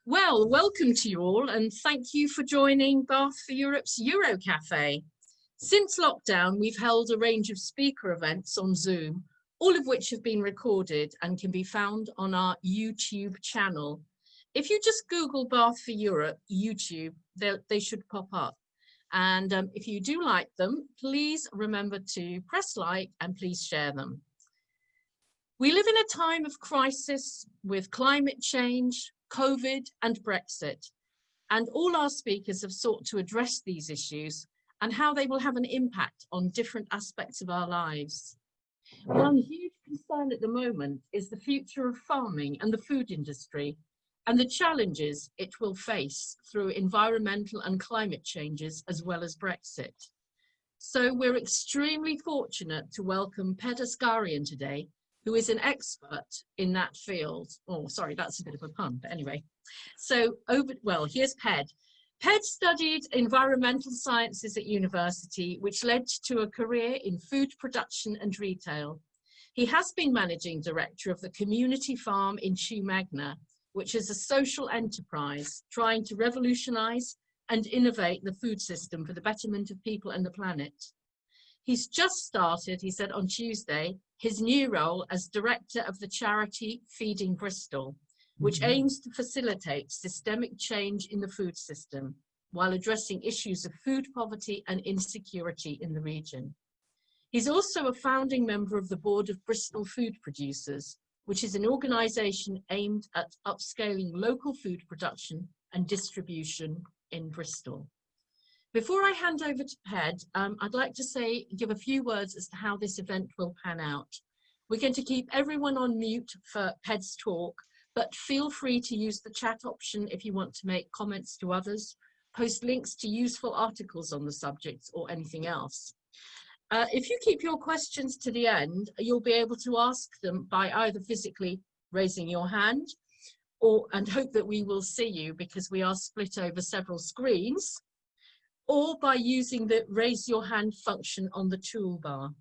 Well, welcome to you all, and thank you for joining Bath for Europe's Eurocafe. Since lockdown, we've held a range of speaker events on Zoom, all of which have been recorded and can be found on our YouTube channel. If you just Google Bath for Europe YouTube, they should pop up. And if you do like them, please remember to press like and please share them. We live in a time of crisis with climate change, COVID and Brexit, and all our speakers have sought to address these issues and how they will have an impact on different aspects of our lives. One huge concern at the moment is the future of farming and the food industry and the challenges it will face through environmental and climate changes as well as Brexit. So we're extremely fortunate to welcome Ped Asgarian today, who is an expert in that field. Oh, sorry, that's a bit of a pun, but anyway. So, here's Ped. Ped studied environmental sciences at university, which led to a career in food production and retail. He has been managing director of the community farm in Chew Magna, which is a social enterprise trying to revolutionize and innovate the food system for the betterment of people and the planet. He's just started, he said on Tuesday, his new role as director of the charity Feeding Bristol, which aims to facilitate systemic change in the food system while addressing issues of food poverty and insecurity in the region. He's also a founding member of the board of Bristol Food Producers, which is an organisation aimed at upscaling local food production and distribution in Bristol. Before I hand over to Ped, I'd like to give a few words as to how this event will pan out. We're going to keep everyone on mute for Ped's talk, but feel free to use the chat option if you want to make comments to others, post links to useful articles on the subject or anything else. If you keep your questions to the end, you'll be able to ask them by either physically raising your hand and hope that we will see you because we are split over several screens, or by using the raise your hand function on the toolbar.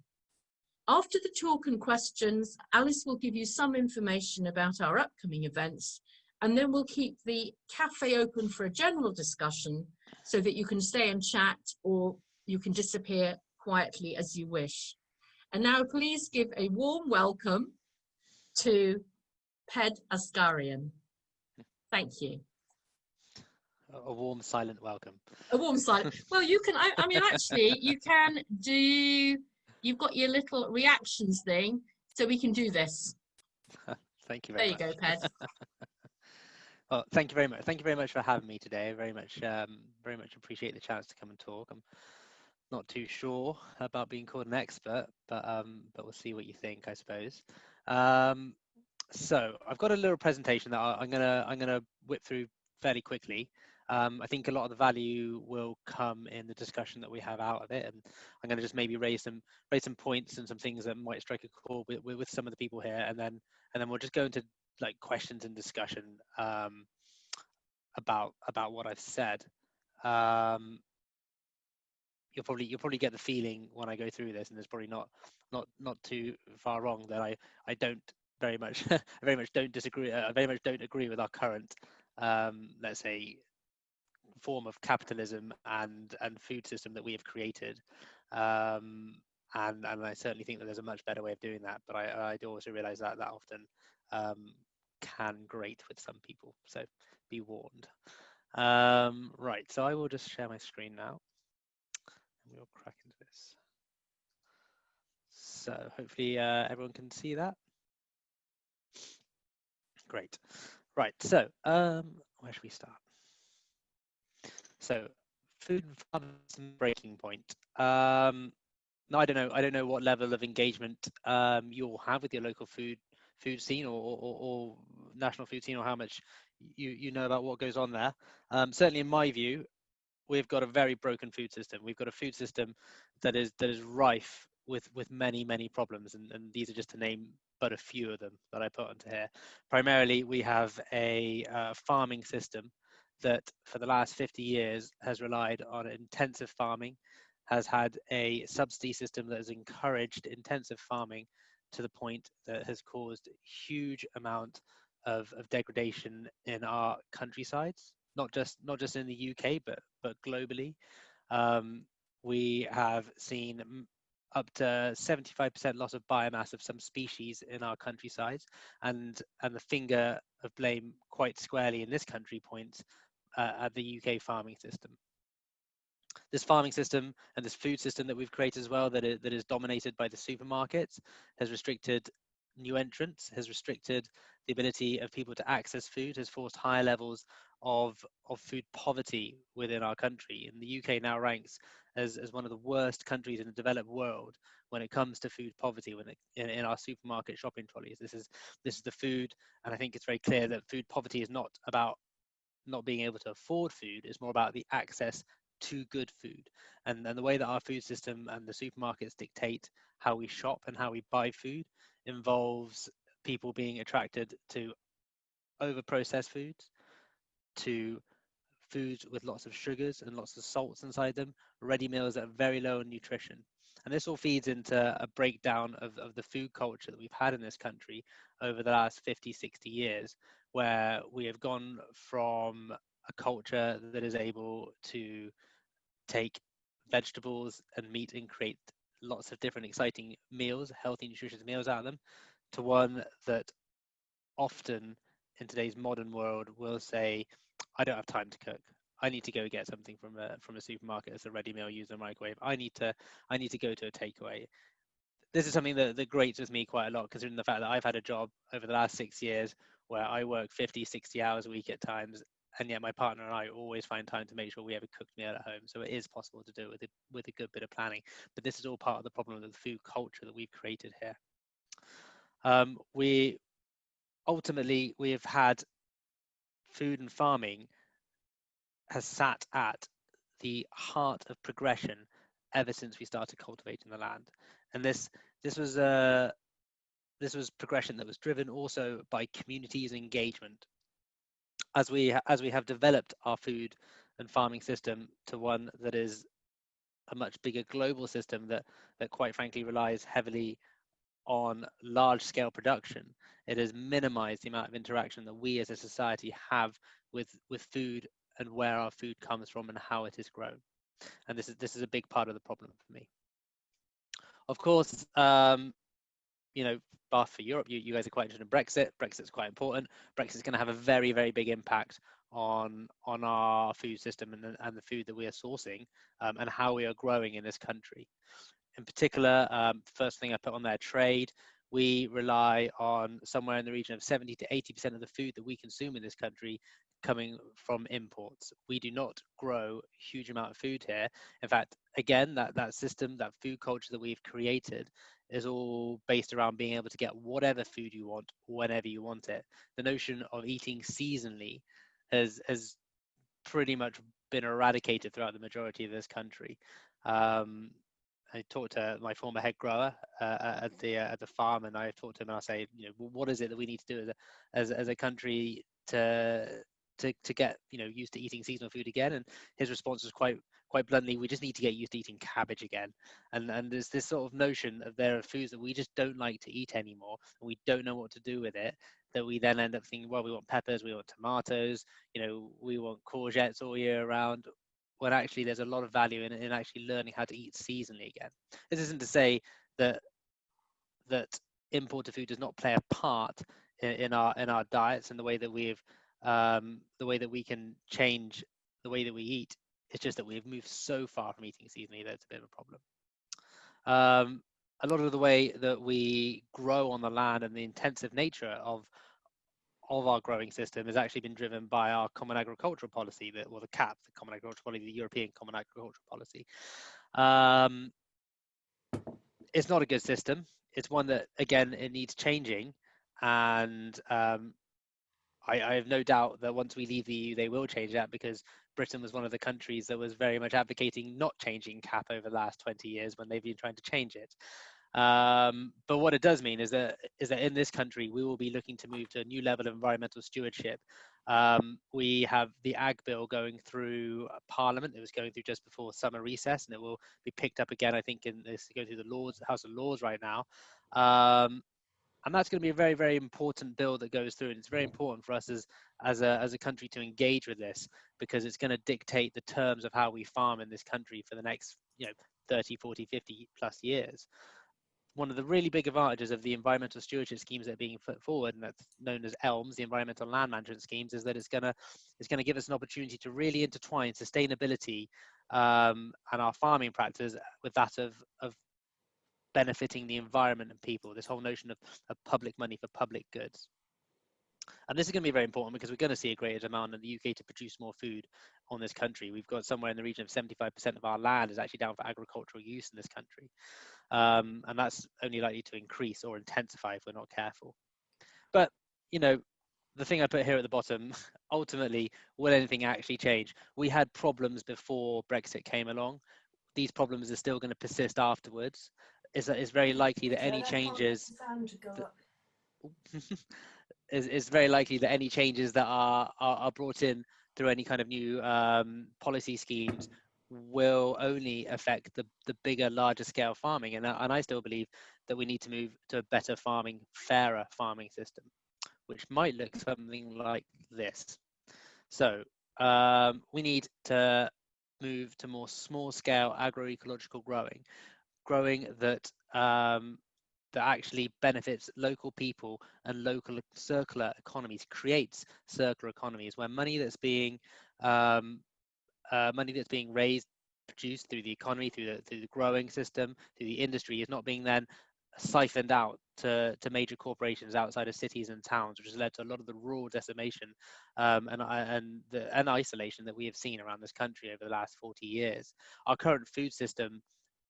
After the talk and questions, Alice will give you some information about our upcoming events, and then we'll keep the cafe open for a general discussion so that you can stay and chat or you can disappear quietly as you wish. And now please give a warm welcome to Ped Asgarian. Thank you. A warm, silent welcome. A warm silent. Well, you can, I mean, actually, you can do, you've got your little reactions thing, so we can do this. Thank you very much. There you go, Ped. Well, thank you very much. Thank you very much for having me today. Very much appreciate the chance to come and talk. I'm not too sure about being called an expert, but we'll see what you think, I suppose. So I've got a little presentation that I'm gonna whip through fairly quickly. I think a lot of the value will come in the discussion that we have out of it, and I'm going to just maybe raise some points and some things that might strike a chord with some of the people here, and then we'll just go into like questions and discussion about what I've said. You'll probably get the feeling when I go through this, and it's probably not too far wrong, that I don't very much don't disagree. I very much don't agree with our current let's say form of capitalism and food system that we have created, and I certainly think that there's a much better way of doing that, but I do also realize that often can grate with some people, so be warned. Right, so I will just share my screen now and we'll crack into this. So hopefully everyone can see that. Great. Right, so where should we start? So food and farming breaking point. No, I don't know what level of engagement you'll have with your local food scene or national food scene, or how much you know about what goes on there. Certainly in my view, we've got a very broken food system. We've got a food system that is rife with many problems, and these are just to name but a few of them that I put onto here. Primarily, we have a farming system that for the last 50 years has relied on intensive farming, has had a subsidy system that has encouraged intensive farming to the point that has caused huge amount of degradation in our countrysides, not just in the UK, but globally. Um, we have seen up to 75% loss of biomass of some species in our countrysides, and the finger of blame quite squarely in this country points at the UK farming system. This farming system and this food system that we've created as well, that is dominated by the supermarkets, has restricted new entrants, has restricted the ability of people to access food, has forced higher levels of food poverty within our country. And the UK now ranks as one of the worst countries in the developed world when it comes to food poverty, when in our supermarket shopping trolleys. This is the food, and I think it's very clear that food poverty is not about not being able to afford food. It's more about the access to good food, and the way that our food system and the supermarkets dictate how we shop and how we buy food involves people being attracted to over processed foods, to foods with lots of sugars and lots of salts inside them, ready meals that are very low in nutrition. And this all feeds into a breakdown of the food culture that we've had in this country over the last 50, 60 years, where we have gone from a culture that is able to take vegetables and meat and create lots of different exciting meals, healthy, nutritious meals out of them, to one that often in today's modern world will say, I don't have time to cook. I need to go get something from a supermarket as a ready meal, use a microwave. I need to go to a takeaway. This is something that grates with me quite a lot, considering the fact that I've had a job over the last 6 years where I work 50, 60 hours a week at times, and yet my partner and I always find time to make sure we have a cooked meal at home. So it is possible to do it with a good bit of planning. But this is all part of the problem of the food culture that we've created here. We have had food and farming has sat at the heart of progression ever since we started cultivating the land, and this was progression that was driven also by communities' engagement. As we have developed our food and farming system to one that is a much bigger global system that quite frankly relies heavily on large scale production, it has minimized the amount of interaction that we as a society have with food and where our food comes from and how it is grown. And this is a big part of the problem for me. Of course, Bath for Europe, you guys are quite interested in Brexit. Brexit's quite important. Brexit's going to have a very, very big impact on our food system and the food that we are sourcing and how we are growing in this country. In particular, first thing I put on there, trade. We rely on somewhere in the region of 70 to 80% of the food that we consume in this country coming from imports. We do not grow a huge amount of food here. In fact, again, that system, that food culture that we've created is all based around being able to get whatever food you want, whenever you want it. The notion of eating seasonally has pretty much been eradicated throughout the majority of this country. I talked to my former head grower at the farm, and I talked to him and I say, what is it that we need to do as a country to get used to eating seasonal food again? And his response was quite bluntly, we just need to get used to eating cabbage again. And there's this sort of notion of there are foods that we just don't like to eat anymore, and we don't know what to do with it, that we then end up thinking, well, we want peppers, we want tomatoes, we want courgettes all year round, when actually there's a lot of value in actually learning how to eat seasonally again. This isn't to say that imported food does not play a part in our diets and the way that the way that we can change the way that we eat. It's just that we've moved so far from eating seasonally that it's a bit of a problem. A lot of the way that we grow on the land and the intensive nature of our growing system has actually been driven by our common agricultural policy, the CAP, the common agricultural policy, the European common agricultural policy. It's not a good system. It's one that, again, it needs changing. And I have no doubt that once we leave the EU, they will change that, because Britain was one of the countries that was very much advocating not changing CAP over the last 20 years when they've been trying to change it. But what it does mean is that in this country, we will be looking to move to a new level of environmental stewardship. We have the Ag Bill going through Parliament. It was going through just before summer recess, and it will be picked up again, I think, in this, go through the House of Lords right now. And that's going to be a very, very important bill that goes through. And it's very important for us as a country to engage with this, because it's going to dictate the terms of how we farm in this country for the next, 30, 40, 50 plus years. One of the really big advantages of the environmental stewardship schemes that are being put forward, and that's known as ELMS, the environmental land management schemes, is that it's going to give us an opportunity to really intertwine sustainability and our farming practices with that of benefiting the environment and people. This whole notion of public money for public goods. And this is going to be very important because we're going to see a greater demand in the UK to produce more food on this country. We've got somewhere in the region of 75% of our land is actually down for agricultural use in this country. And that's only likely to increase or intensify if we're not careful. But, the thing I put here at the bottom, ultimately, will anything actually change? We had problems before Brexit came along. These problems are still going to persist afterwards. It's very likely that any changes is very likely that any changes that are brought in through any kind of new policy schemes will only affect the bigger, larger scale farming. And I still believe that we need to move to a better farming, fairer farming system, which might look something like this. So we need to move to more small scale agroecological growing that that actually benefits local people and local circular economies, creates circular economies where money that's being raised, produced through the economy, through the growing system, through the industry, is not being then siphoned out to major corporations outside of cities and towns, which has led to a lot of the rural decimation and isolation that we have seen around this country over the last 40 years. Our current food system,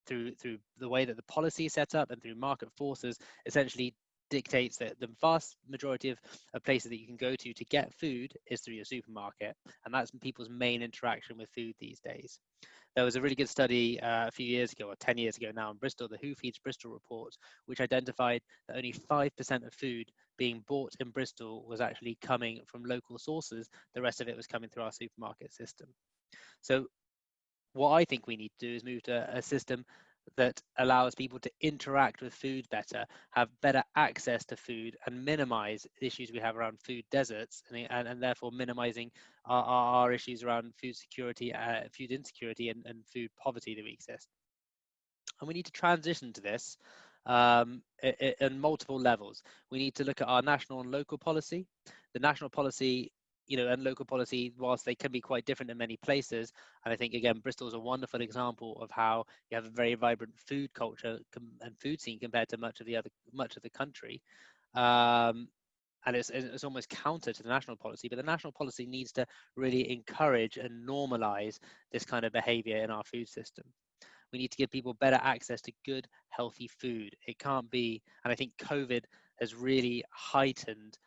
through the way that the policy is set up and through market forces, essentially dictates that the vast majority of places that you can go to get food is through your supermarket, and that's people's main interaction with food these days. There was a really good study a few years ago, or 10 years ago now, in Bristol, the Who Feeds Bristol report, which identified that only 5% of food being bought in Bristol was actually coming from local sources. The rest of it was coming through our supermarket system. So what I think we need to do is move to a system that allows people to interact with food better, have better access to food, and minimize issues we have around food deserts, and therefore minimizing our issues around food security, food insecurity, and food poverty that we exist. And we need to transition to this in multiple levels. We need to look at our national and local policy. The national policy and local policy, whilst they can be quite different in many places, and I think again Bristol is a wonderful example of how you have a very vibrant food culture and food scene compared to much of the country, and it's almost counter to the national policy. But the national policy needs to really encourage and normalize this kind of behavior in our food system. We need to give people better access to good, healthy food. It can't be, and I think COVID has really heightened,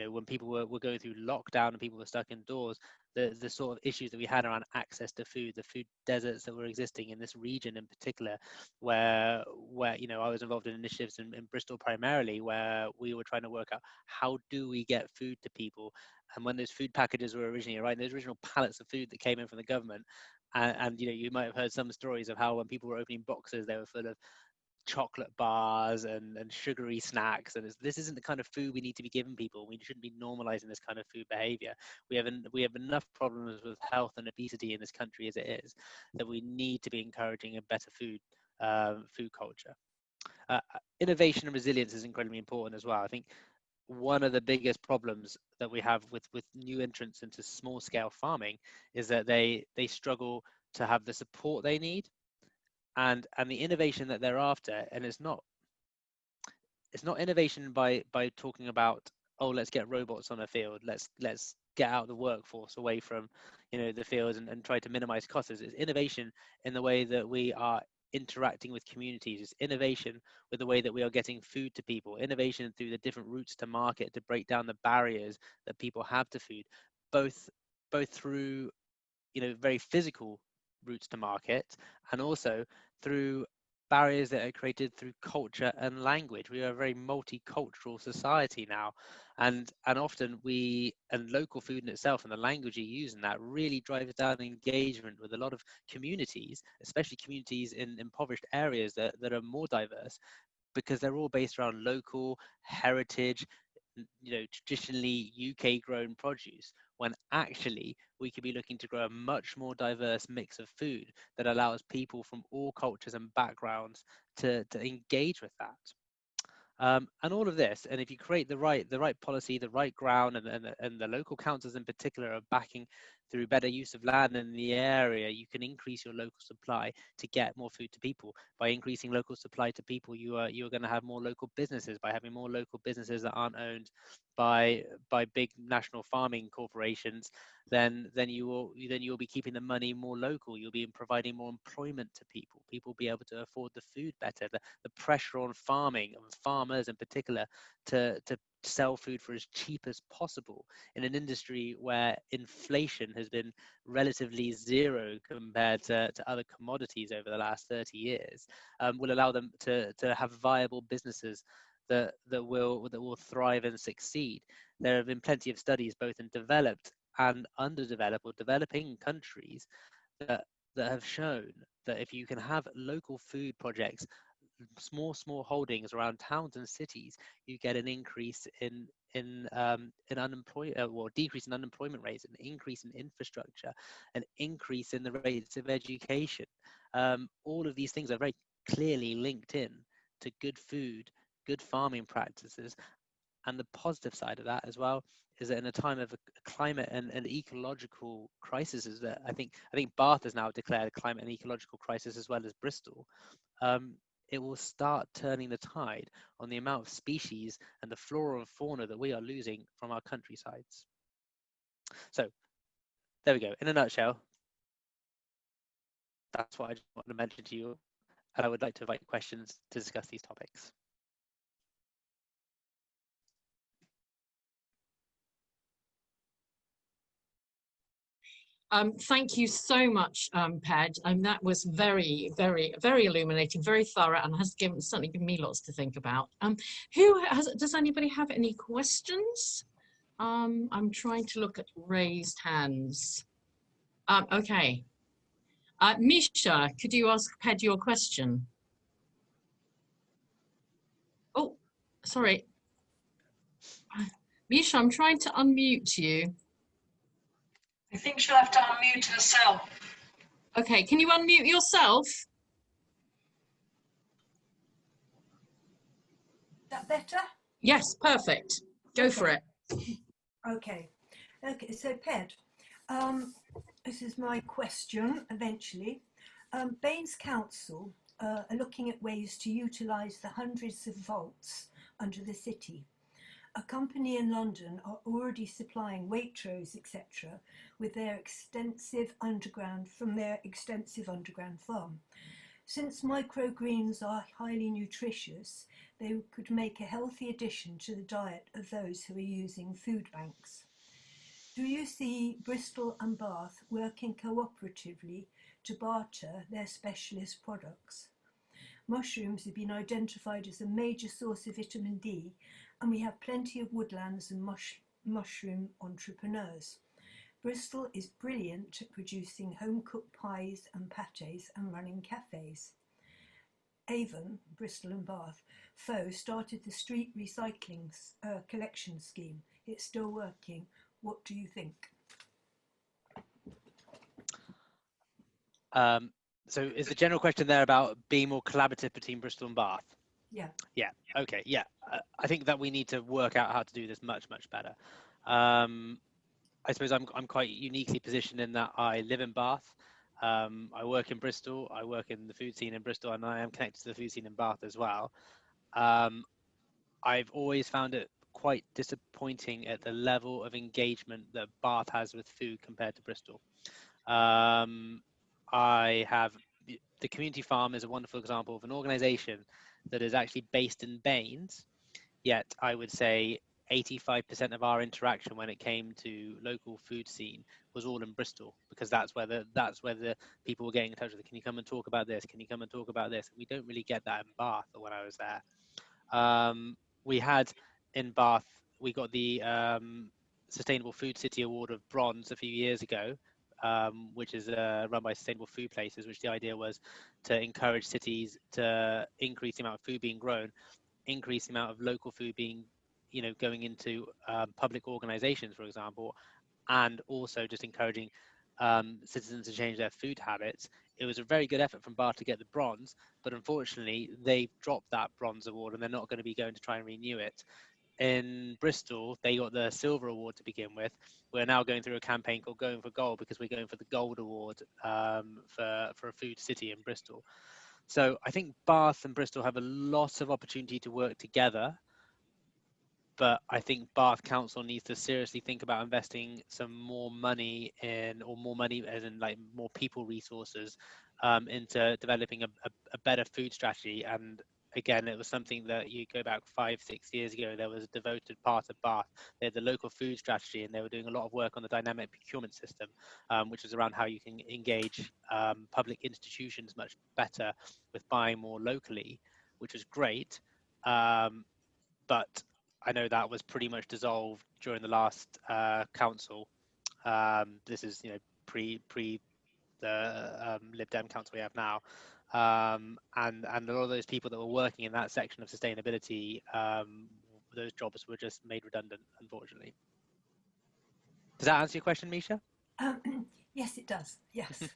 when people were going through lockdown and people were stuck indoors, the sort of issues that we had around access to food, the food deserts that were existing in this region in particular, where I was involved in initiatives in Bristol primarily, where we were trying to work out how do we get food to people. And when those food packages were originally arriving, those original pallets of food that came in from the government, and you might have heard some stories of how when people were opening boxes, they were full of chocolate bars and sugary snacks, and this isn't the kind of food we need to be giving people. We shouldn't be normalizing this kind of food behavior. We have enough problems with health and obesity in this country as it is, that we need to be encouraging a better food culture. Innovation and resilience is incredibly important as well. I think one of the biggest problems that we have with new entrants into small scale farming is that they struggle to have the support they need and the innovation that they're after. And it's not innovation by talking about, oh, let's get robots on a field, let's get out the workforce away from the fields and try to minimize costs. It's innovation in the way that we are interacting with communities. It's innovation with the way that we are getting food to people, innovation through the different routes to market to break down the barriers that people have to food, both through very physical routes to market, and also through barriers that are created through culture and language. We are a very multicultural society now, and often local food in itself and the language you use in that really drives down engagement with a lot of communities, especially communities in impoverished areas that are more diverse. because they're all based around local heritage, traditionally UK grown produce, when actually we could be looking to grow a much more diverse mix of food that allows people from all cultures and backgrounds to engage with that. And all of this, and if you create the right policy, the right ground, and the local councils in particular are backing through better use of land in the area, you can increase your local supply to get more food to people. By increasing local supply to people, you are going to have more local businesses. By having more local businesses that aren't owned by big national farming corporations, then you will be keeping the money more local. You'll be providing more employment to people. People will be able to afford the food better. The pressure on farming, on farmers in particular, to sell food for as cheap as possible in an industry where inflation has been relatively zero compared to other commodities over the last 30 years, will allow them to have viable businesses that will thrive and succeed. There have been plenty of studies both in developed and underdeveloped or developing countries that have shown that if you can have local food projects, small holdings around towns and cities, you get an increase in decrease in unemployment rates, an increase in infrastructure, an increase in the rates of education. All of these things are very clearly linked in to good food, good farming practices. And the positive side of that as well is that in a time of a climate and ecological crisis, is that I think Bath has now declared a climate and ecological crisis as well as Bristol. It will start turning the tide on the amount of species and the flora and fauna that we are losing from our countrysides. So there we go. In a nutshell, that's what I just wanted to mention to you. And I would like to invite questions to discuss these topics. Thank you so much, Ped. That was very, very, very illuminating, very thorough, and has certainly given me lots to think about. Does anybody have any questions? I'm trying to look at raised hands. Okay. Misha, could you ask Ped your question? Oh, sorry. Misha, I'm trying to unmute you. I think she'll have to unmute herself. Okay, can you unmute yourself? Is that better? Yes, perfect. Go for it. Okay, so Ped, this is my question eventually. Baines Council are looking at ways to utilise the hundreds of vaults under the city. A company in London are already supplying Waitrose, etc., with their extensive underground farm. Since microgreens are highly nutritious, they could make a healthy addition to the diet of those who are using food banks. Do you see Bristol and Bath working cooperatively to barter their specialist products? Mushrooms have been identified as a major source of vitamin D, and we have plenty of woodlands and mushroom entrepreneurs. Bristol is brilliant at producing home-cooked pies and pâtés and running cafes. Avon, Bristol and Bath, started the street recycling collection scheme. It's still working. What do you think? So is the general question there about being more collaborative between Bristol and Bath? Yeah. Yeah. Okay. Yeah. I think that we need to work out how to do this much better. I suppose I'm quite uniquely positioned in that I live in Bath. I work in Bristol. I work in the food scene in Bristol, and I am connected to the food scene in Bath as well. I've always found it quite disappointing at the level of engagement that Bath has with food compared to Bristol. I have the community farm is a wonderful example of an organization that is actually based in Baines, yet I would say 85% of our interaction when it came to local food scene was all in Bristol, because that's where the people were getting in touch with. Can you come and talk about this? Can you come and talk about this? We don't really get that in Bath when I was there. We had in Bath, we got the Sustainable Food City Award of Bronze a few years ago, which is run by Sustainable Food Places, which the idea was to encourage cities to increase the amount of food being grown, increase the amount of local food being, going into public organizations, for example, and also just encouraging citizens to change their food habits. It was a very good effort from Bath to get the bronze, but unfortunately they've dropped that bronze award and they're not going to be going to try and renew it. In Bristol, they got the silver award to begin with. We're now going through a campaign called Going for Gold, because we're going for the gold award for a food city in Bristol. So I think Bath and Bristol have a lot of opportunity to work together, but I think Bath Council needs to seriously think about investing some more money in, or more money as in like more people resources, into developing a better food strategy. And again, it was something that you go back 5-6 years ago, there was a devoted part of Bath. They had the local food strategy, and they were doing a lot of work on the dynamic procurement system, which was around how you can engage public institutions much better with buying more locally, which was great. But I know that was pretty much dissolved during the last council. This is, pre the Lib Dem council we have now, and a lot of those people that were working in that section of sustainability, those jobs were just made redundant, unfortunately. Does that answer your question, Misha? Yes, it does. Yes.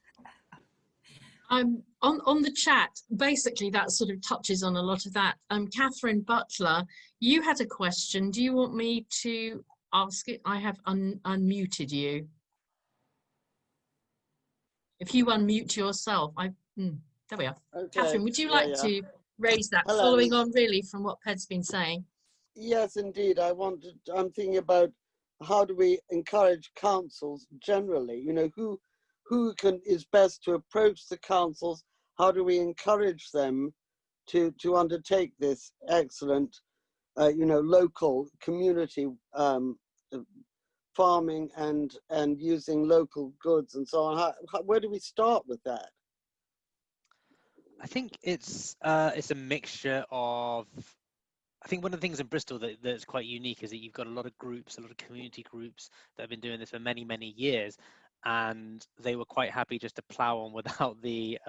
On the chat, basically that sort of touches on a lot of that. Catherine Butler, you had a question. Do you want me to ask it? I have unmuted you. If you unmute yourself, there we are. Okay. Catherine, would you like to raise that? Hello. Following on really from what Ped's been saying? Yes, indeed. I'm thinking about how do we encourage councils generally? Who is best to approach the councils? How do we encourage them to undertake this excellent, local community farming and using local goods and so on? Where do we start with that? I think it's a mixture of. I think one of the things in Bristol that's quite unique is that you've got a lot of groups, a lot of community groups that have been doing this for many, many years, and they were quite happy just to plow on without the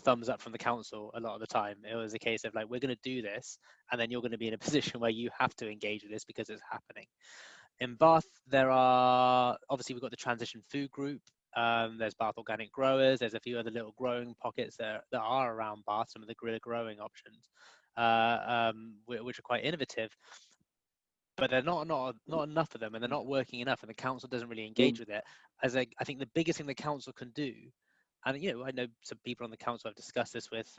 thumbs up from the council. A lot of the time it was a case of like, we're going to do this, and then you're going to be in a position where you have to engage with this because it's happening. In Bath, there are obviously, we've got the transition food group. There's Bath Organic Growers. There's a few other little growing pockets that are around Bath, some of the guerrilla growing options, which are quite innovative. But they're not enough of them, and they're not working enough, and the council doesn't really engage with it. I think the biggest thing the council can do, and I know some people on the council I've discussed this with.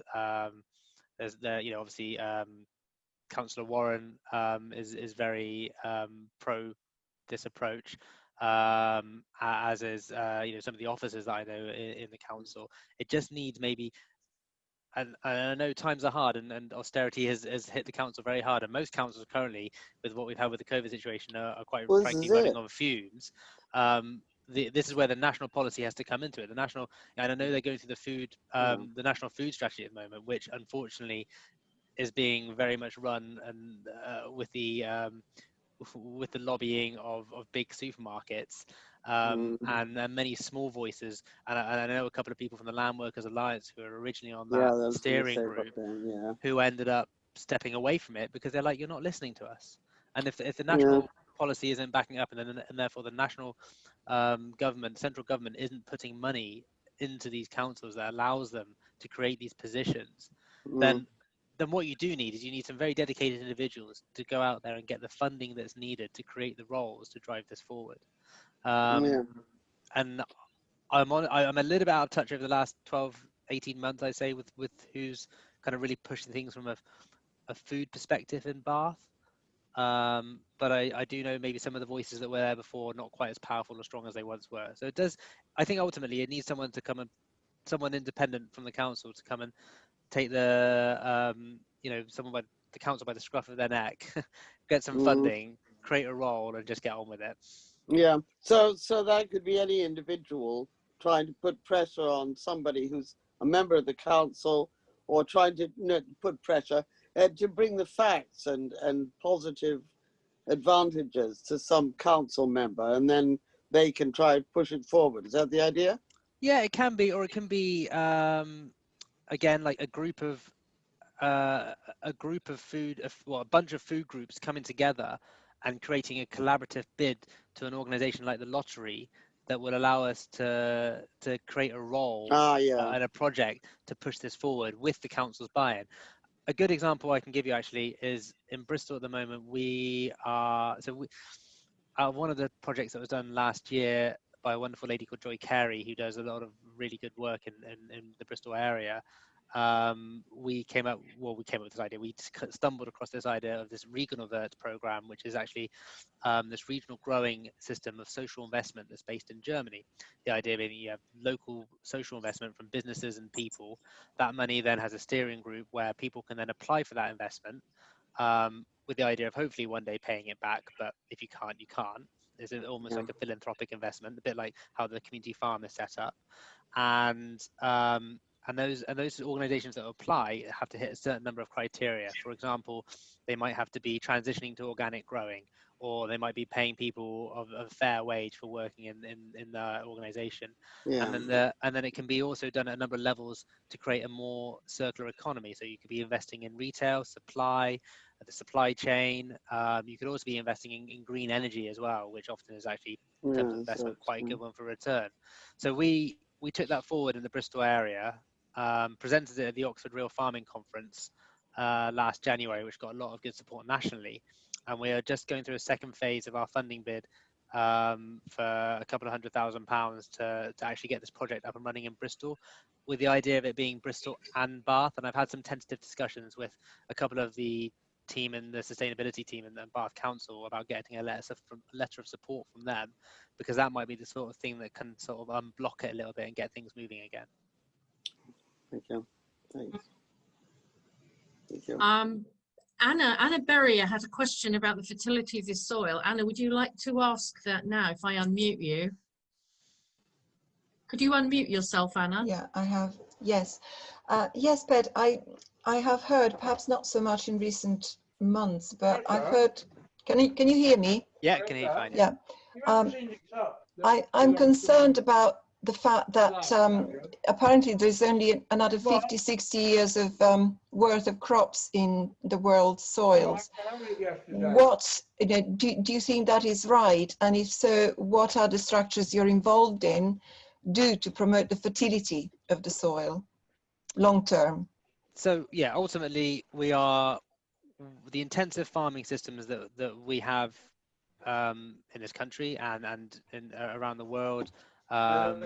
There's obviously Councillor Warren is very pro this approach, as is some of the officers that I know in the council. It just needs maybe, and I know times are hard, and austerity has hit the council very hard, and most councils currently, with what we've had with the COVID situation, are quite frankly running on fumes. This is where the national policy has to come into it. The national, and I know they're going through the national food strategy at the moment, which unfortunately is being very much run and with the lobbying of big supermarkets, and many small voices. And I know a couple of people from the Land Workers Alliance who were originally on that steering group, who ended up stepping away from it because they're like, you're not listening to us. And if the national policy isn't backing up, and therefore the national central government isn't putting money into these councils that allows them to create these positions, then what you do need is you need some very dedicated individuals to go out there and get the funding that's needed to create the roles to drive this forward. And I'm a little bit out of touch over the last 12-18 months, I say, with who's kind of really pushing things from a food perspective in Bath. But I do know maybe some of the voices that were there before not quite as powerful or strong as they once were. So it does. I think ultimately it needs someone to come and someone independent from the council to come and take the someone by the council by the scruff of their neck, get some funding, create a role, and just get on with it. Yeah. So that could be any individual trying to put pressure on somebody who's a member of the council, or trying to put pressure to bring the facts and positive advantages to some council member, and then they can try and push it forward. Is that the idea? Yeah, it can be, or it can be again like a group of a bunch of food groups coming together and creating a collaborative bid to an organization like the lottery that will allow us to create a role and a project to push this forward with the council's buy-in. A good example I can give you actually is in Bristol at the moment. One of the projects that was done last year by a wonderful lady called Joy Carey, who does a lot of really good work in the Bristol area. We came up with this idea. We stumbled across this idea of this regional vert program, which is actually this regional growing system of social investment that's based in Germany. The idea being you have local social investment from businesses and people. That money then has a steering group where people can then apply for that investment, with the idea of hopefully one day paying it back. But if you can't, you can't. It's almost like a philanthropic investment, a bit like how the community farm is set up. And those organizations that apply have to hit a certain number of criteria. For example, they might have to be transitioning to organic growing, or they might be paying people of a fair wage for working in the organization. And then it can be also done at a number of levels to create a more circular economy. So you could be investing in retail, supply, the supply chain. You could also be investing in green energy as well, which often is actually, in terms of investment, quite a good one for return. So we took that forward in the Bristol area, presented it at the Oxford Real Farming Conference last January, which got a lot of good support nationally. And we are just going through a second phase of our funding bid for a couple of £100,000 to actually get this project up and running in Bristol, with the idea of it being Bristol and Bath. And I've had some tentative discussions with a couple of the team and the sustainability team and the Bath Council about getting a letter of support from them, because that might be the sort of thing that can sort of unblock it a little bit and get things moving again. Thank you. Thanks. Thank you. Anna Berrier had a question about the fertility of the soil. Anna, would you like to ask that now if I unmute you? Could you unmute yourself, Anna? Yeah, I have. Yes. Yes, Ped, I have heard, perhaps not so much in recent months, but I've heard, can you hear me? Yeah, I can hear you fine. Yeah. I'm concerned about the fact that apparently there's only another 50, 60 years of worth of crops in the world's soils. What, do you think that is right? And if so, what are the structures you're involved in do to promote the fertility of the soil long term? So yeah, ultimately we are the intensive farming systems that we have in this country and around the world are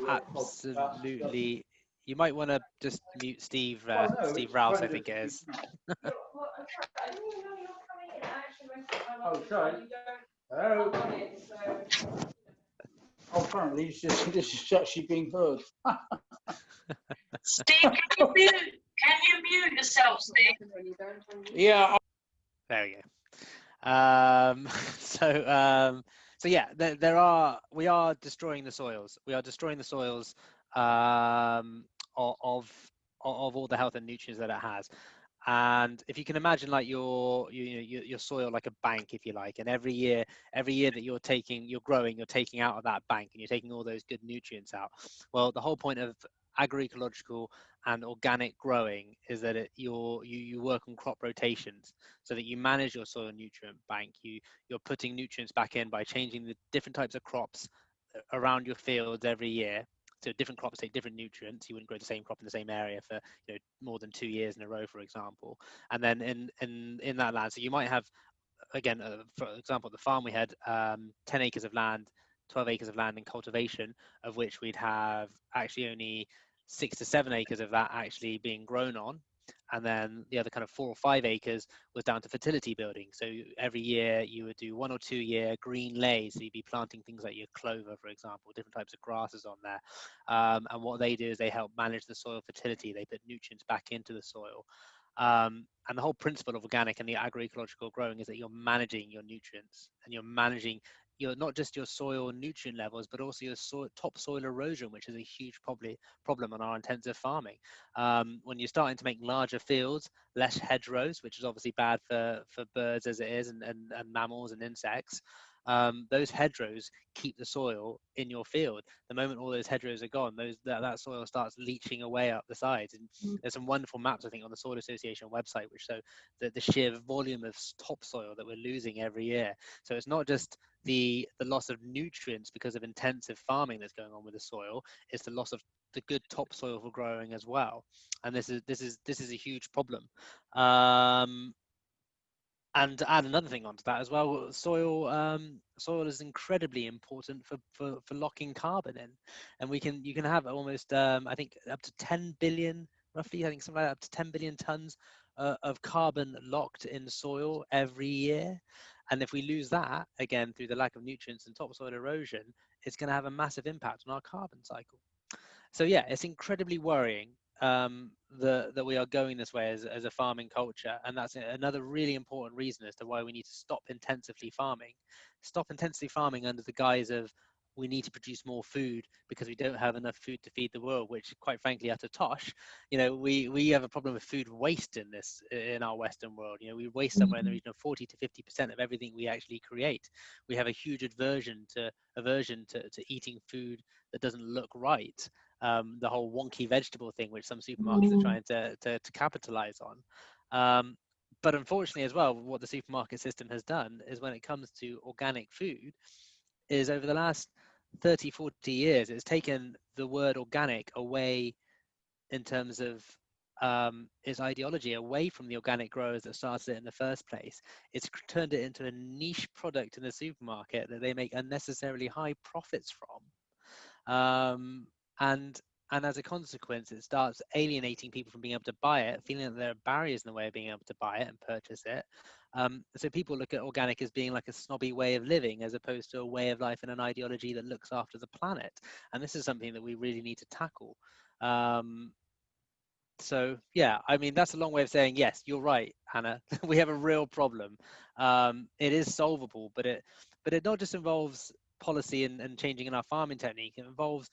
absolutely. You might want to just mute Steve Rouse, I think it is. Oh, sorry. Hello. Oh, apparently this is actually being heard. Steve, can you mute yourself, Steve? Yeah. There we go. So yeah, we are destroying the soils. We are destroying the soils of all the health and nutrients that it has. And if you can imagine, like your soil like a bank, if you like, and every year that you're growing, you're taking out of that bank, and you're taking all those good nutrients out. Well, the whole point of agroecological and organic growing is that you work on crop rotations, so that you manage your soil nutrient bank. You're putting nutrients back in by changing the different types of crops around your fields every year. So different crops take different nutrients. You wouldn't grow the same crop in the same area for more than 2 years in a row, for example. And then in that land, so you might have, again, for example, the farm we had 10 acres of land, 12 acres of land in cultivation, of which we'd have actually only 6 to 7 acres of that actually being grown on. And then the other kind of 4 or 5 acres was down to fertility building. So every year you would do 1 or 2 year green lays. So you'd be planting things like your clover, for example, different types of grasses on there. And what they do is they help manage the soil fertility. They put nutrients back into the soil. And the whole principle of organic and the agroecological growing is that you're managing your nutrients, and you're managing not just your soil nutrient levels, but also your topsoil erosion, which is a huge problem on our intensive farming. When you're starting to make larger fields, less hedgerows, which is obviously bad for birds as it is, and mammals and insects, those hedgerows keep the soil in your field. The moment all those hedgerows are gone, that soil starts leaching away up the sides. And there's some wonderful maps, I think, on the Soil Association website, which show the sheer volume of topsoil that we're losing every year. So it's not just the loss of nutrients because of intensive farming that's going on with the soil, it's the loss of the good topsoil for growing as well. And this is a huge problem. And to add another thing onto that as well, soil is incredibly important for locking carbon in, and you can have almost I think up to 10 billion, roughly, I think something like that, up to 10 billion tons of carbon locked in soil every year. And if we lose that again through the lack of nutrients and topsoil erosion, it's going to have a massive impact on our carbon cycle. So yeah, it's incredibly worrying that we are going this way as a farming culture, and that's another really important reason as to why we need to stop intensively farming. Stop intensively farming under the guise of we need to produce more food because we don't have enough food to feed the world, which quite frankly utter tosh. You know, we have a problem with food waste in our Western world. You know, we waste somewhere in the region of 40 to 50% of everything we actually create. We have a huge aversion to eating food that doesn't look right. The whole wonky vegetable thing, which some supermarkets are trying to capitalize on. But unfortunately as well, what the supermarket system has done is when it comes to organic food, is over the last 30, 40 years, it's taken the word organic away in terms of its ideology, away from the organic growers that started it in the first place. It's turned it into a niche product in the supermarket that they make unnecessarily high profits from. And as a consequence, it starts alienating people from being able to buy it, feeling that there are barriers in the way of being able to buy it and purchase it. So people look at organic as being like a snobby way of living, as opposed to a way of life and an ideology that looks after the planet. And this is something that we really need to tackle. So yeah, I mean, that's a long way of saying, yes, you're right, Hannah. We have a real problem. It is solvable, but it not just involves policy and changing in our farming technique. It involves,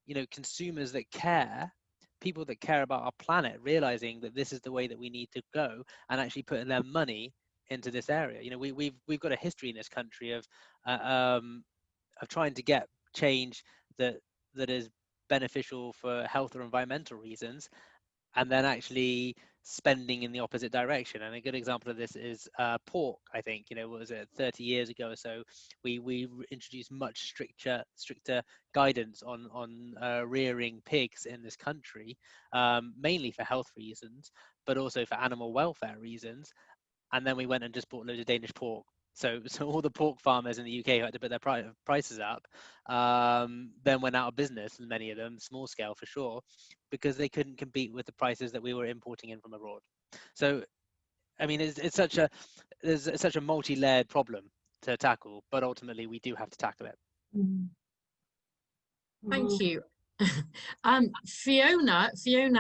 you know, consumers that care, people that care about our planet, realizing that this is the way that we need to go, and actually putting their money into this area. You know, we've got a history in this country of trying to get change that is beneficial for health or environmental reasons, and then actually spending in the opposite direction. And a good example of this is pork. I think, you know, what was it, 30 years ago or so, we introduced much stricter guidance on rearing pigs in this country, mainly for health reasons, but also for animal welfare reasons. And then we went and just bought loads of Danish pork. So all the pork farmers in the UK who had to put their prices up, then went out of business, and many of them, small scale for sure, because they couldn't compete with the prices that we were importing in from abroad. So, I mean, it's such a multi-layered problem to tackle, but ultimately we do have to tackle it. Thank you. Fiona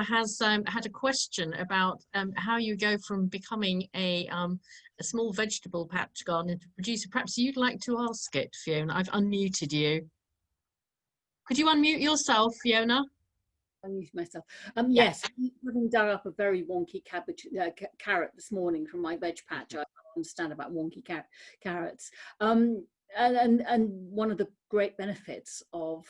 has had a question about how you go from becoming a small vegetable patch gardener to producer. Perhaps you'd like to ask it, Fiona. I've unmuted you. Could you unmute yourself, Fiona? Unmute myself. Yes, having dug up a very wonky carrot this morning from my veg patch. I understand about wonky carrots. And one of the great benefits of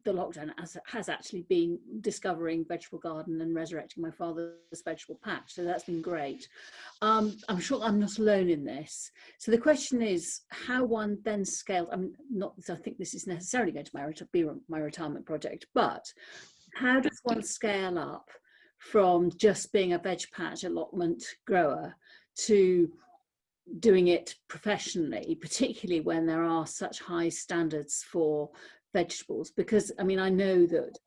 the lockdown has actually been discovering vegetable garden and resurrecting my father's vegetable patch. So that's been great. I'm sure I'm not alone in this. So the question is how one then scaled. I mean, not that I think this is necessarily going to be my retirement project, but how does one scale up from just being a veg patch allotment grower to doing it professionally, particularly when there are such high standards for vegetables? Because I mean, I know that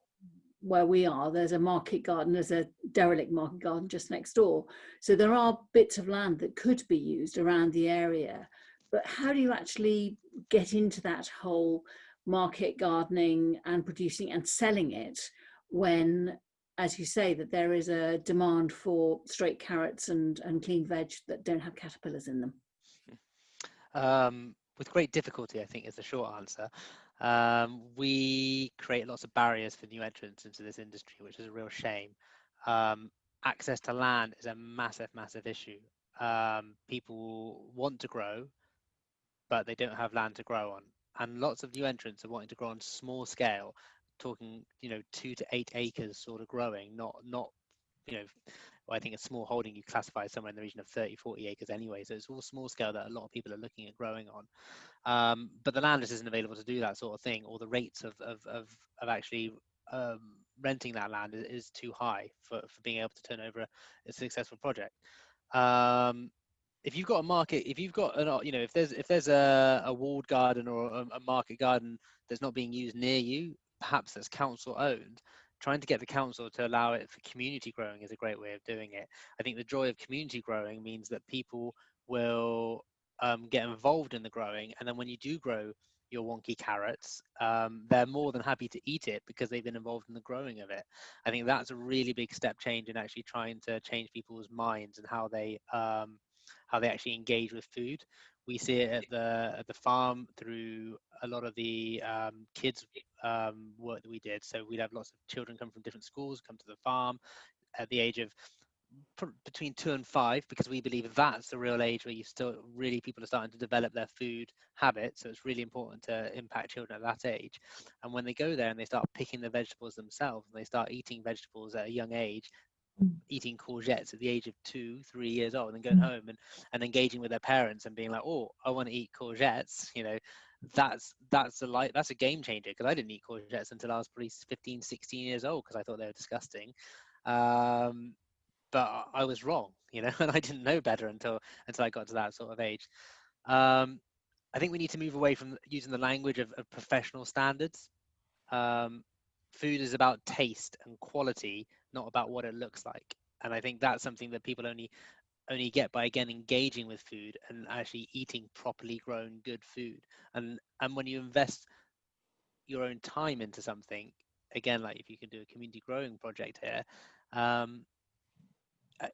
where we are, there's a market garden, there's a derelict market garden just next door. So there are bits of land that could be used around the area. But how do you actually get into that whole market gardening and producing and selling it when, as you say, that there is a demand for straight carrots and clean veg that don't have caterpillars in them? With great difficulty, I think, is the short answer. We create lots of barriers for new entrants into this industry, which is a real shame. Access to land is a massive issue. People want to grow, but they don't have land to grow on. And lots of new entrants are wanting to grow on small scale, talking, 2 to 8 acres sort of growing, not well, I think a small holding you classify somewhere in the region of 30, 40 acres anyway. So it's all small scale that a lot of people are looking at growing on. But the land just isn't available to do that sort of thing, or the rates of actually renting that land is too high for being able to turn over a successful project. If you've got a market, if you've got if there's a walled garden or a market garden that's not being used near you, perhaps that's council owned, trying to get the council to allow it for community growing is a great way of doing it. I think the joy of community growing means that people will get involved in the growing, and then when you do grow your wonky carrots, they're more than happy to eat it because they've been involved in the growing of it. I think that's a really big step change in actually trying to change people's minds and how they actually engage with food. We see it at the farm through a lot of the kids work that we did. So we'd have lots of children come from different schools, come to the farm at the age of between 2 and 5, because we believe that's the real age where people are starting to develop their food habits. So it's really important to impact children at that age. And when they go there and they start picking the vegetables themselves, and they start eating vegetables at a young age, eating courgettes at the age of 2, 3 years old, and going home and engaging with their parents and being like, oh, I want to eat courgettes, that's a game changer, because I didn't eat courgettes until I was probably 15, 16 years old because I thought they were disgusting. But I was wrong, and I didn't know better until I got to that sort of age. I think we need to move away from using the language of professional standards. Food is about taste and quality, not about what it looks like. And I think that's something that people only get by, again, engaging with food and actually eating properly grown good food. And when you invest your own time into something, again, like if you can do a community growing project here,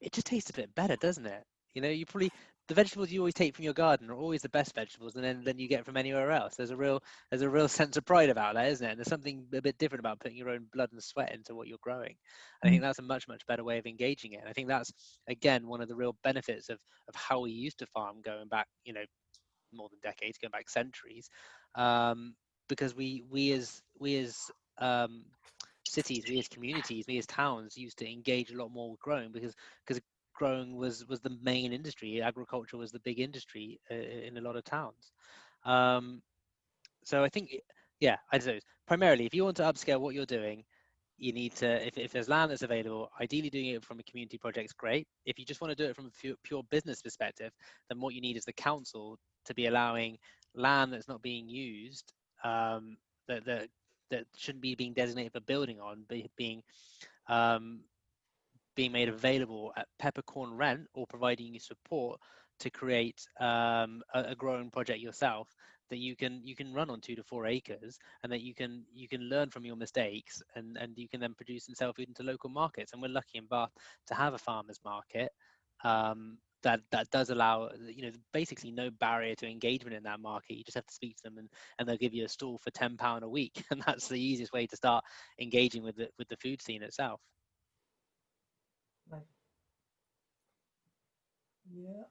it just tastes a bit better, doesn't it? The vegetables you always take from your garden are always the best vegetables, and then you get from anywhere else. There's a real sense of pride about that, isn't it? And there's something a bit different about putting your own blood and sweat into what you're growing. And I think that's a much, much better way of engaging it. And I think that's, again, one of the real benefits of how we used to farm going back, more than decades, going back centuries, because we as cities, we as communities, we as towns used to engage a lot more with growing, because growing was the main industry. Agriculture was the big industry in a lot of towns. So I think, I suppose primarily, if you want to upscale what you're doing, you need to, if there's land that's available, ideally doing it from a community project is great. If you just want to do it from a pure business perspective, then what you need is the council to be allowing land that's not being used, that shouldn't be being designated for building on, being made available at peppercorn rent, or providing you support to create a growing project yourself that you can run on 2 to 4 acres, and that you can learn from your mistakes, and you can then produce and sell food into local markets. And we're lucky in Bath to have a farmers market that does allow, basically no barrier to engagement in that market. You just have to speak to them, and they'll give you a stall for £10 a week, and that's the easiest way to start engaging with the food scene itself. Right. Yeah.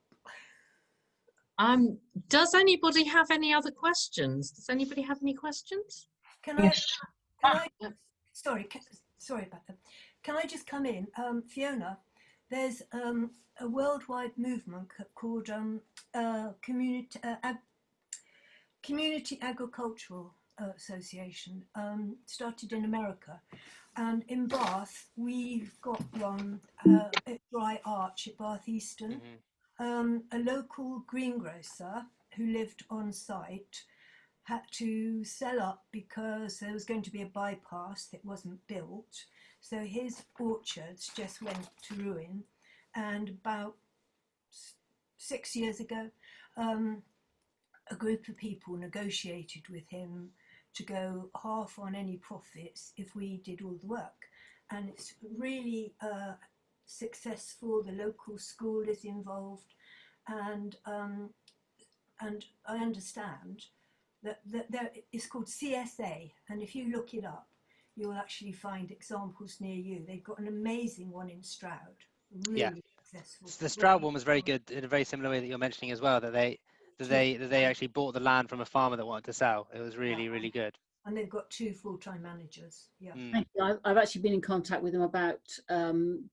Does anybody have any other questions? Does anybody have any questions? Can I sorry about that. Can I just come in? Fiona, there's a worldwide movement called Community Agricultural Association, started in America. And in Bath, we've got one at Dry Arch at Bath Eastern. A local greengrocer who lived on site had to sell up because there was going to be a bypass that wasn't built. So his orchards just went to ruin. And about 6 years ago, a group of people negotiated with him to go half on any profits if we did all the work. And it's really successful. The local school is involved, and I understand that there, it's called CSA, and if you look it up, you'll actually find examples near you. They've got an amazing one in Stroud, really successful. So the Stroud one was very good in a very similar way that you're mentioning as well, that that they actually bought the land from a farmer that wanted to sell. It was really, Yeah. really good. And they've got 2 full-time managers. Yeah. Mm. Thank you. I've actually been in contact with them about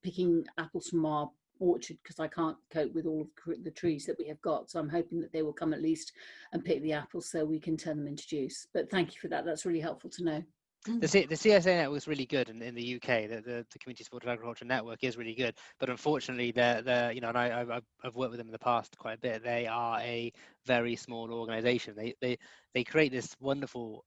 picking apples from our orchard, because I can't cope with all of the trees that we have got. So I'm hoping that they will come at least and pick the apples so we can turn them into juice. But thank you for that. That's really helpful to know. The CSA network is really good in the UK. The Community Supported Agriculture Network is really good, but unfortunately, they're you know, and I've worked with them in the past quite a bit. They are a very small organisation. They create this wonderful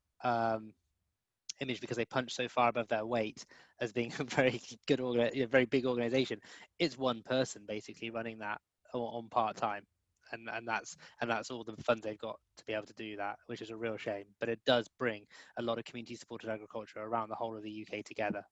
image because they punch so far above their weight as being a very good, very big organisation. It's one person basically running that on part time. And that's all the funds they've got to be able to do that, which is a real shame. But it does bring a lot of community supported agriculture around the whole of the UK together.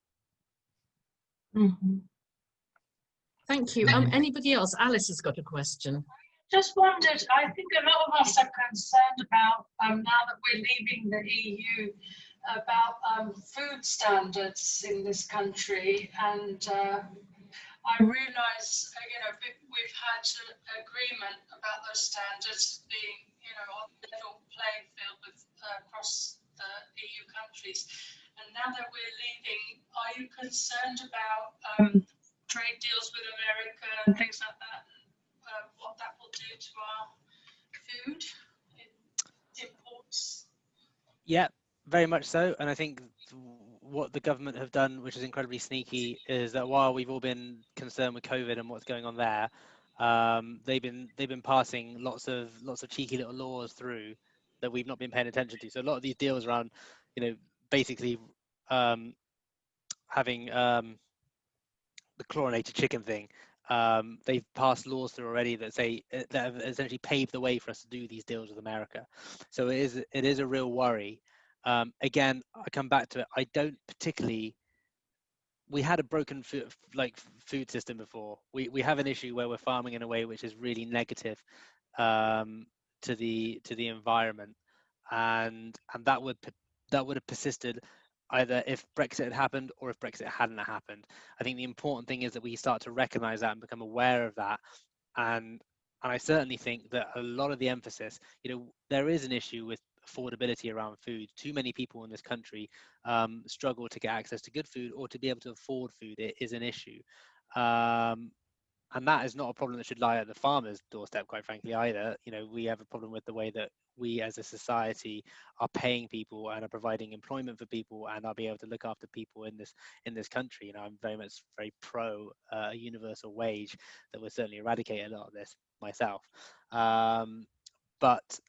Thank you. Anybody else? Alice has got a question. Just wondered, I think a lot of us are concerned about, now that we're leaving the EU, about food standards in this country. And I realise, you know, we've had an agreement about those standards being, you know, on the level playing field with across the EU countries. And now that we're leaving, are you concerned about trade deals with America and things like that, and what that will do to our food imports? Yeah, very much so. And I think what the government have done, which is incredibly sneaky, is that while we've all been concerned with COVID and what's going on there, they've been passing lots of cheeky little laws through that we've not been paying attention to. So a lot of these deals around, you know, basically having the chlorinated chicken thing, they've passed laws through already that say that have essentially paved the way for us to do these deals with America. So it is a real worry. Again, I come back to it. I don't particularly. We had a broken food system before. We have an issue where we're farming in a way which is really negative to the environment, and that would have persisted either if Brexit had happened or if Brexit hadn't happened. I think the important thing is that we start to recognise that and become aware of that. And I certainly think that a lot of the emphasis, you know, there is an issue with affordability around food. Too many people in this country struggle to get access to good food or to be able to afford food. It is an issue. And that is not a problem that should lie at the farmer's doorstep, quite frankly, either. You know, we have a problem with the way that we as a society are paying people and are providing employment for people and are being able to look after people in this country. You know, I'm very pro a universal wage that would certainly eradicate a lot of this myself. But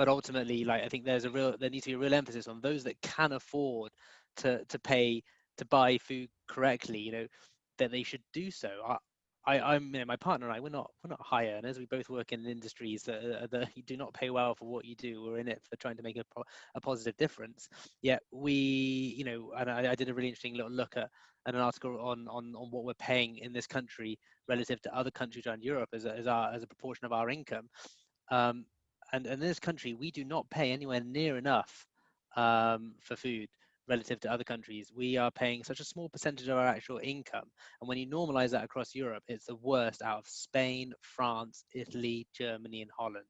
ultimately, like, I think there needs to be a real emphasis on those that can afford to pay to buy food correctly, you know, that they should do so. I'm, you know, my partner and I, we're not high earners. We both work in industries that you do not pay well for what you do. We're in it for trying to make a positive difference. Yet we, you know, and I did a really interesting little look at an article on what we're paying in this country relative to other countries around Europe as a proportion of our income. And in this country, we do not pay anywhere near enough for food relative to other countries. We are paying such a small percentage of our actual income. And when you normalize that across Europe, it's the worst out of Spain, France, Italy, Germany, and Holland.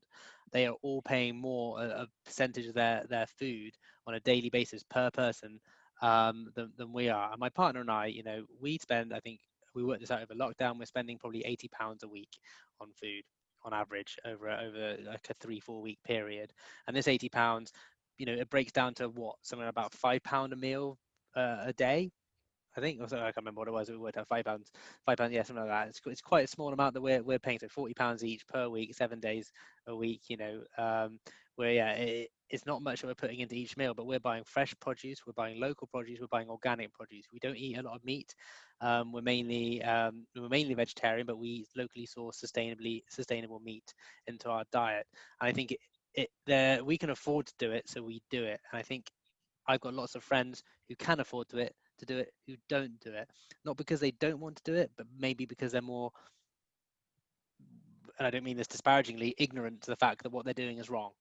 They are all paying more a percentage of their food on a daily basis per person than we are. And my partner and I, you know, we spend, I think we worked this out over lockdown, we're spending probably £80 a week on food on average over like a 3-4 week period. And this £80, you know, it breaks down to what, somewhere about £5 a meal a day, I think. Also, I can't remember what it was. We worked out £5, yeah, something like that. It's quite a small amount that we're paying. So £40 each per week, 7 days a week. You know, where it's not much that we're putting into each meal, but we're buying fresh produce, we're buying local produce, we're buying organic produce. We don't eat a lot of meat. We're mainly vegetarian, but we eat locally sourced, sustainable meat into our diet. And I think we can afford to do it, so we do it. And I think I've got lots of friends who can afford to do it who don't do it, not because they don't want to do it, but maybe because they're more, and I don't mean this disparagingly, ignorant to the fact that what they're doing is wrong.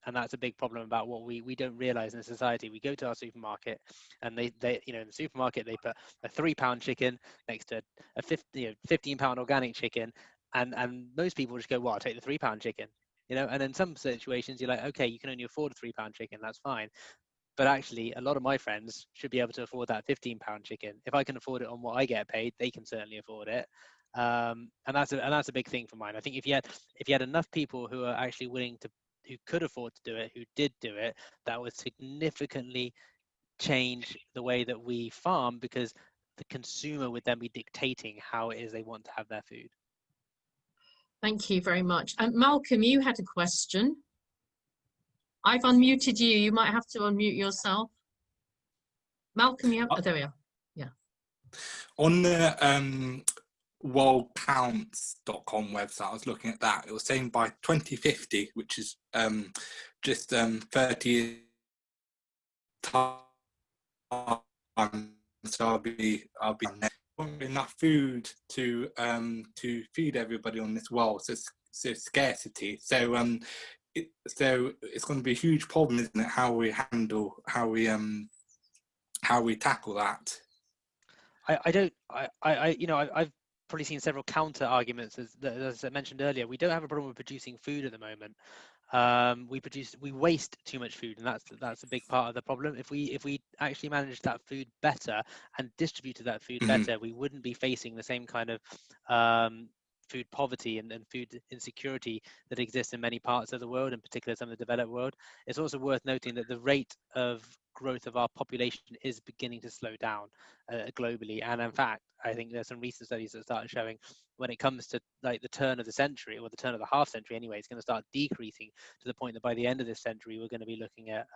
And that's a big problem about what we don't realize in society. We go to our supermarket and they you know, in the supermarket they put a £3 chicken next to a £15 organic chicken, and most people just go, well, I'll take the £3 chicken. you know. And in some situations, you're like, okay, you can only afford a £3 chicken, that's fine. But actually, a lot of my friends should be able to afford that £15 chicken. If I can afford it on what I get paid, they can certainly afford it. And that's a big thing for mine. I think if you had enough people who are actually willing to, who could afford to do it, who did do it, that would significantly change the way that we farm, because the consumer would then be dictating how it is they want to have their food. Thank you very much. Malcolm, you had a question. I've unmuted you. You might have to unmute yourself. Malcolm, you have, oh, there we are. Yeah. On the worldcounts.com website, I was looking at that. It was saying by 2050, which is just 30 years time, so I'll be enough food to feed everybody on this world. So scarcity. So so it's going to be a huge problem, isn't it? How we tackle that. I've probably seen several counter arguments, as I mentioned earlier. We don't have a problem with producing food at the moment. We waste too much food, and that's a big part of the problem. If we actually managed that food better and distributed that food better, we wouldn't be facing the same kind of food poverty and food insecurity that exists in many parts of the world, in particular some of the developed world. It's also worth noting that the rate of growth of our population is beginning to slow down globally, and in fact, I think there's some recent studies that started showing when it comes to like the turn of the century, or the turn of the half century anyway, it's going to start decreasing to the point that by the end of this century, we're going to be looking at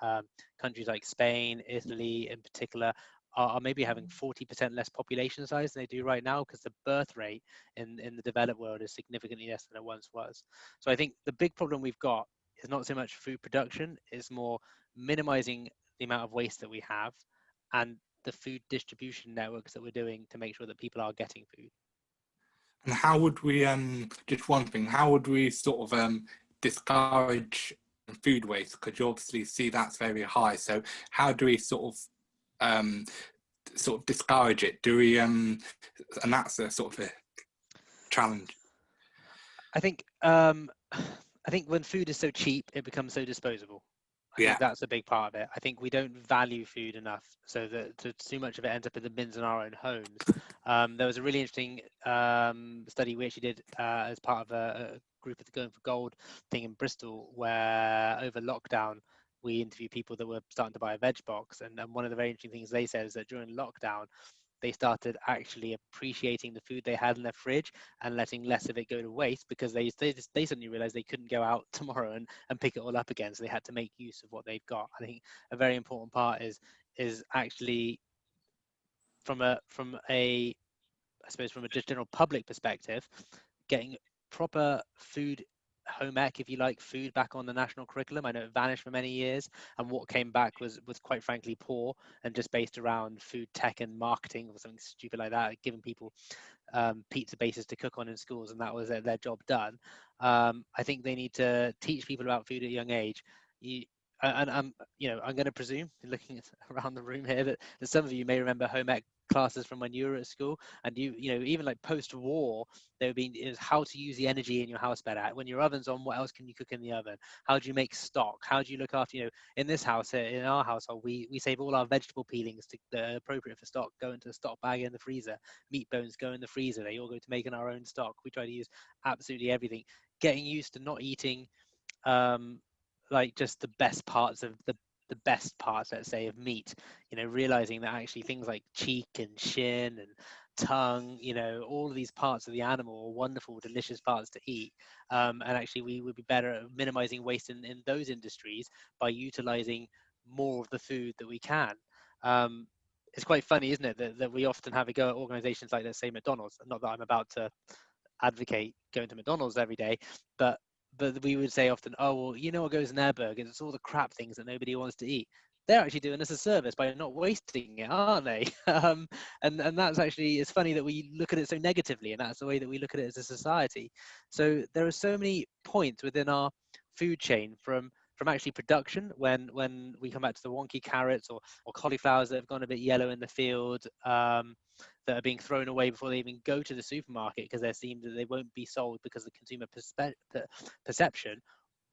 countries like Spain, Italy in particular, are maybe having 40% less population size than they do right now, because the birth rate in the developed world is significantly less than it once was. So I think the big problem we've got is not so much food production, it's more minimizing the amount of waste that we have and the food distribution networks that we're doing to make sure that people are getting food. And how would we, just one thing, how would we sort of discourage food waste? Because you obviously see that's very high. So how do we sort of discourage it? Do we, and that's a sort of a challenge. I think when food is so cheap, it becomes so disposable. I think that's a big part of it. I think we don't value food enough, so that too much of it ends up in the bins in our own homes. There was a really interesting study we actually did as part of a group of the Going for Gold thing in Bristol, where over lockdown we interviewed people that were starting to buy a veg box, and one of the very interesting things they said is that during lockdown they started actually appreciating the food they had in their fridge and letting less of it go to waste, because they suddenly realized they couldn't go out tomorrow and pick it all up again, so they had to make use of what they've got. I think a very important part is actually from a I suppose from a just general public perspective, getting proper food home ec, if you like, food back on the national curriculum. I know it vanished for many years, and what came back was quite frankly poor and just based around food tech and marketing or something stupid like that, giving people pizza bases to cook on in schools, and that was their job done. I think they need to teach people about food at a young age. I'm going to presume, looking around the room here, that some of you may remember home ec classes from when you were at school, and even like post-war, there would be is how to use the energy in your house better. When your oven's on, what else can you cook in the oven? How do you make stock? How do you look after, in this house, in our household, we save all our vegetable peelings that are appropriate for stock, go into the stock bag in the freezer. Meat bones go in the freezer. They all go to making our own stock. We try to use absolutely everything. Getting used to not eating like just the best parts of the best parts, let's say, of meat, realizing that actually things like cheek and shin and tongue, all of these parts of the animal are wonderful, delicious parts to eat. And actually we would be better at minimizing waste in those industries by utilizing more of the food that we can. It's quite funny, isn't it, that we often have a go at organizations like, let's say, McDonald's. Not that I'm about to advocate going to McDonald's every day, but we would say often, oh, well, what goes in their burgers? It's all the crap things that nobody wants to eat. They're actually doing us a service by not wasting it, aren't they? And that's actually, it's funny that we look at it so negatively, and that's the way that we look at it as a society. So there are so many points within our food chain, from actually production, when we come back to the wonky carrots or cauliflowers that have gone a bit yellow in the field, that are being thrown away before they even go to the supermarket because they're deemed that they won't be sold because of the consumer perception,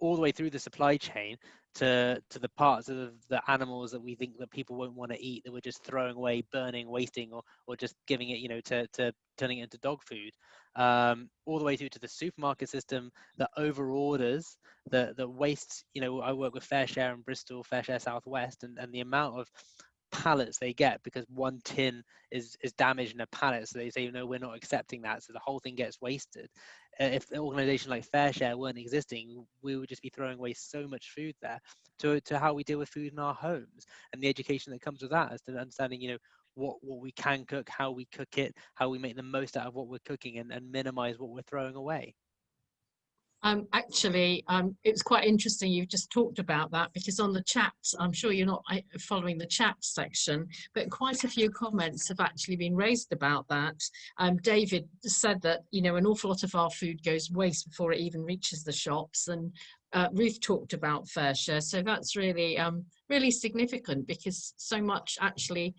all the way through the supply chain to the parts of the animals that we think that people won't want to eat, that we're just throwing away, burning, wasting, or just giving it, you know, to turning it into dog food, all the way through to the supermarket system that over orders, that wastes. You know, I work with Fair Share in Bristol, Fair Share Southwest, and the amount of pallets they get because one tin is damaged in a pallet, so they say, no, we're not accepting that, so the whole thing gets wasted. If an organization like Fair Share weren't existing, we would just be throwing away so much food there. To how we deal with food in our homes, and the education that comes with that, as to understanding, you know, what we can cook, how we cook it, how we make the most out of what we're cooking, and minimize what we're throwing away. Actually, it was quite interesting you've just talked about that, because on the chat, I'm sure you're not following the chat section, but quite a few comments have actually been raised about that. David said that, you know, an awful lot of our food goes waste before it even reaches the shops, and Ruth talked about Fair Share, so that's really really significant, because so much actually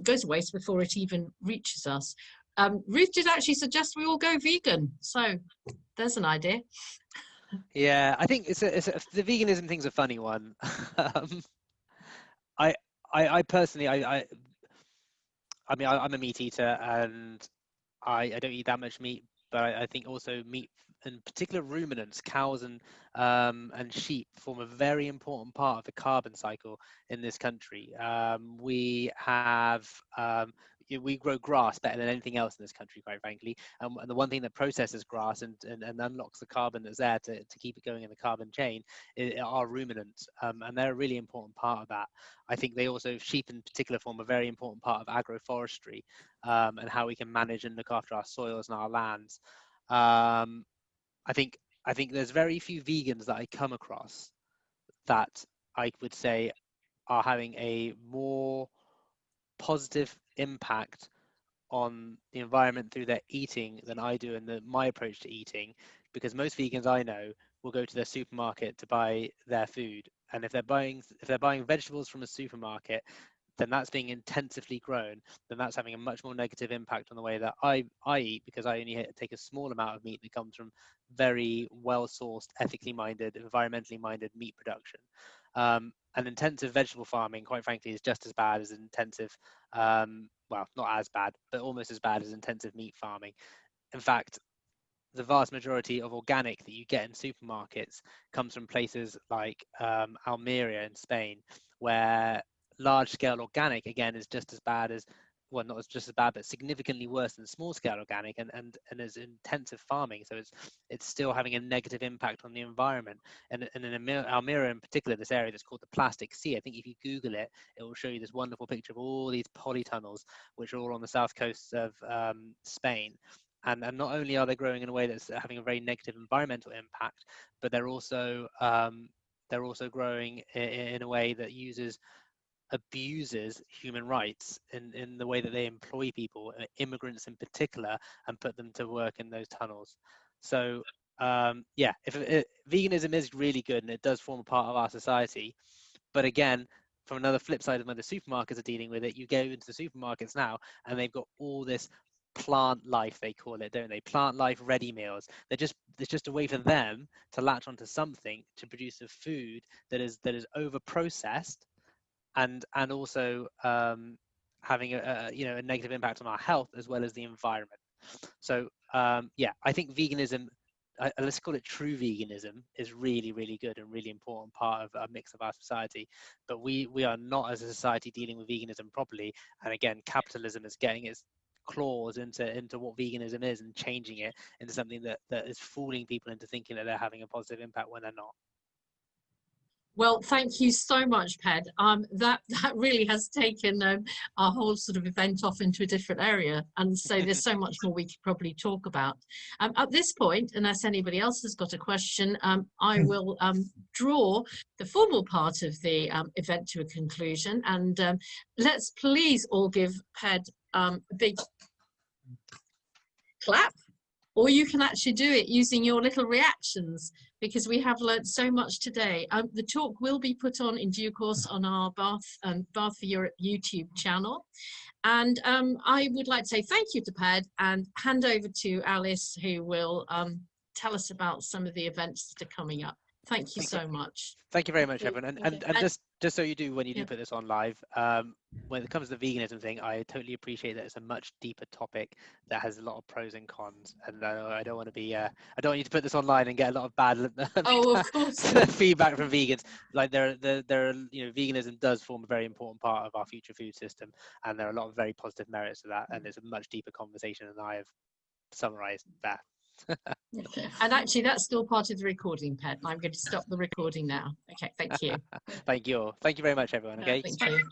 goes waste before it even reaches us. Ruth did actually suggest we all go vegan, so there's an idea. Yeah, I think the veganism thing's a funny one. I personally, I mean, I'm a meat eater, and I don't eat that much meat, but I think also meat, in particular ruminants, cows and sheep, form a very important part of the carbon cycle in this country. We grow grass better than anything else in this country, quite frankly. And the one thing that processes grass and unlocks the carbon that's there to keep it going in the carbon chain are ruminants, and they're a really important part of that. I think they also, sheep in particular, form a very important part of agroforestry, and how we can manage and look after our soils and our lands. I think there's very few vegans that I come across that I would say are having a more positive impact on the environment through their eating than I do, and my approach to eating, because most vegans I know will go to their supermarket to buy their food, and if they're buying vegetables from a supermarket, then that's being intensively grown, then that's having a much more negative impact on the way that I eat, because I only take a small amount of meat that comes from very well-sourced, ethically minded, environmentally minded meat production. And intensive vegetable farming, quite frankly, is just as bad as intensive, well, not as bad, but almost as bad as intensive meat farming. In fact, the vast majority of organic that you get in supermarkets comes from places like Almeria in Spain, where large-scale organic, again, is just as bad as, well, not just as bad, but significantly worse than small-scale organic, and as intensive farming. So it's still having a negative impact on the environment. And in Almeria in particular, this area that's called the Plastic Sea, I think if you Google it, it will show you this wonderful picture of all these polytunnels, which are all on the south coast of Spain. And not only are they growing in a way that's having a very negative environmental impact, but they're also growing in a way that abuses human rights in the way that they employ people, immigrants in particular, and put them to work in those tunnels. So yeah, veganism is really good, and it does form a part of our society. But again, from another flip side of when the supermarkets are dealing with it, you go into the supermarkets now and they've got all this plant life, they call it, don't they? Plant life ready meals. It's just a way for them to latch onto something to produce a food that is over processed, and also having a negative impact on our health as well as the environment. So yeah, I think veganism, let's call it true veganism, is really, really good and really important part of a mix of our society. But we are not, as a society, dealing with veganism properly. And again, capitalism is getting its claws into what veganism is and changing it into something that is fooling people into thinking that they're having a positive impact when they're not. Well, thank you so much, Ped. That really has taken our whole sort of event off into a different area, and so there's so much more we could probably talk about. At this point, unless anybody else has got a question, I will draw the formal part of the event to a conclusion, and let's please all give Ped a big clap. Or you can actually do it using your little reactions, because we have learned so much today. The talk will be put on in due course on our Bath for Europe YouTube channel. And I would like to say thank you to Ped and hand over to Alice, who will tell us about some of the events that are coming up. Thank you so much. Thank you very much, everyone. And just so you do, when you do Yeah. put this on live, when it comes to the veganism thing, I totally appreciate that it's a much deeper topic that has a lot of pros and cons. And I don't want to be, I don't want you to put this online and get a lot of bad Oh, of course. feedback from vegans. Like veganism does form a very important part of our future food system, and there are a lot of very positive merits to that. And it's a much deeper conversation than I have summarised that. And actually, that's still part of the recording, Ped. I'm going to stop the recording now. Okay, thank you. Thank you very much, everyone. Okay. Thank you.